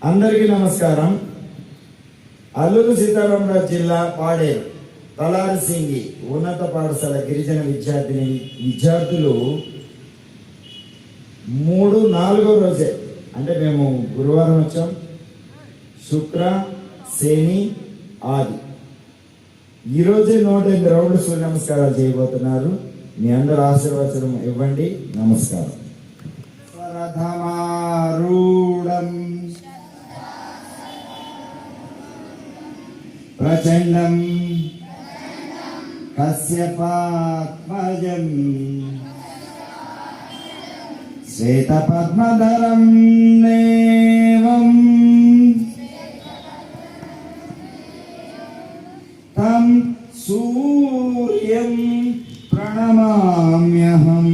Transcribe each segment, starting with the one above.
అందరికీ నమస్కారం. అల్లూరు సీతారామరాజు జిల్లా పాడేరు తలారిసింగి ఉన్నత పాఠశాల గిరిజన విద్యార్థులు 3-4వ రోజే, అంటే మేము గురువారం వచ్చాం, శుక్ర శని ఆది, ఈరోజే 108 రౌండ్లు సూర్య నమస్కారాలు చేయబోతున్నారు. మీ అందరూ ఆశీర్వచనం ఇవ్వండి. నమస్కారం. రథమారూఢం ప్రచండం కశ్యపాత్మజం శ్వేతపద్మధరం దేవం తం సూర్యం ప్రణమామ్యహం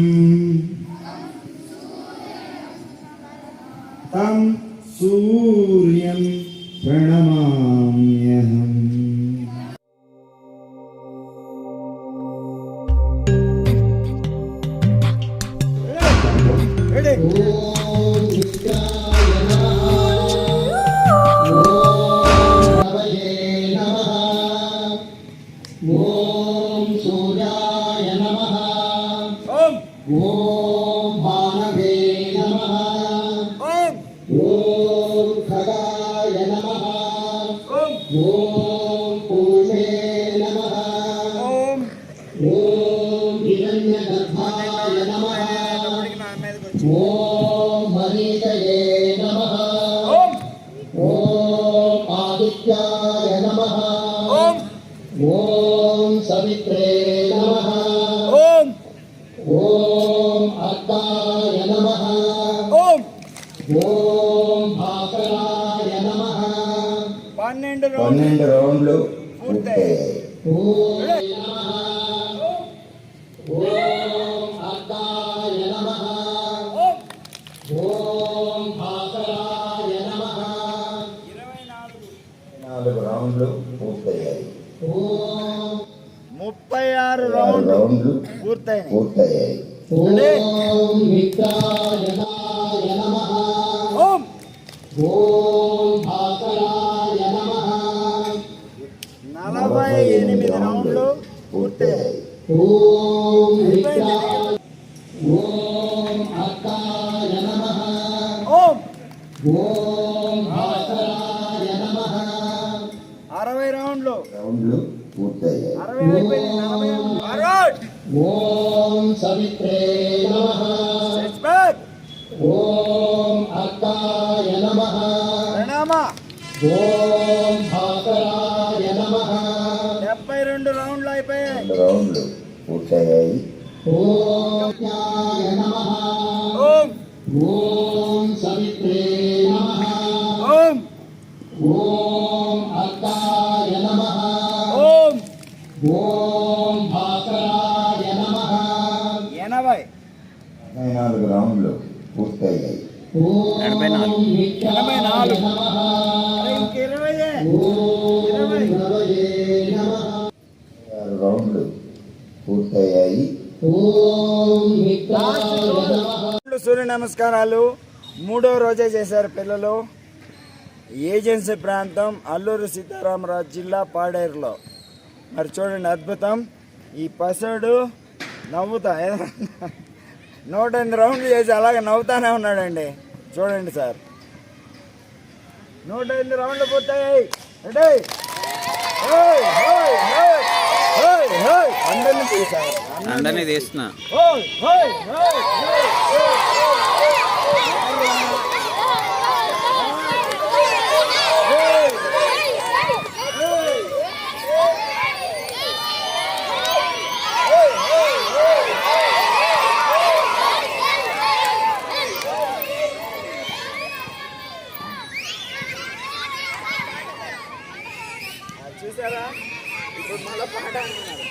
తం సూర్యం ప్రణమామ్యహం. ఓం సూర్యాయ నమః. ఓం భానవే నమః. ఓం ఖగాయ నమః. ఓం పూషే నమః. ఓం హిరణ్యగర్భాయ నమః. ఓం మరీచయే నమః. ఓం ఆదిత్యాయ నమః. ఓం సవిత్రే నమః. ఓం అర్కాయ నమః. ఓం భాస్కరాయ నమః. 12 రౌండ్లు పూర్తయ్యాయి. ఓం నమః. ఓం అర్కాయ నమః. ఓం భాస్కరాయ నమః. 24 రౌండ్లు పూర్తయ్యాయి. 36 రౌండ్లు పూర్తయ్యాయి. ఓం మిత్రాయ నమః. ఓం భాస్కరాయ నమః. 48 రౌండ్లు పూర్తయ్యాయి. ఓం మిత్రాయ. ఓం అర్కాయ నమః. ఓం భాస్కరాయ నమః. 60 రౌండ్లు పూర్తయ్యాయి. 60 అయిపోయింది. 40. ఓం సవిత్రే నమః. ఓం అర్కాయ నమః. ప్రణామ. ఓం భాస్కరాయ నమః. 72 రౌండ్లు అయిపోయాయి. 2 రౌండ్లు పూర్తయ్యాయి. ఓం జ్ఞాయ నమః. ఓం సవిత్రే నమః. ఓం అర్కాయ నమః. ఓం భాస్కరాయ నమః. 84 రౌండ్లు పూర్తయ్యాయి. ఓం మిత్రాయ నమః. ఓం రవయే నమః. 6 రౌండ్లు పూర్తయ్యాయి. ఓం మిత్రాయ నమః. సూర్య నమస్కారాలు 3వ రోజే చేశారు పిల్లలు. ఏజెన్సీ ప్రాంతం అల్లూరు సీతారామరాజు జిల్లా పాడేరులో. మరి చూడండి, అద్భుతం. ఈ పసడు నవ్వుతా 108 రౌండ్లు చేసి అలాగే నవ్వుతానే ఉన్నాడండి. చూడండి సార్, 108 రౌండ్లు పూర్తయ్యాయి. అందరినీ తీసారు, అందరినీ తీస్తున్నా. చూసారా ఇప్పుడు మళ్ళీ పాట అంటున్నారు.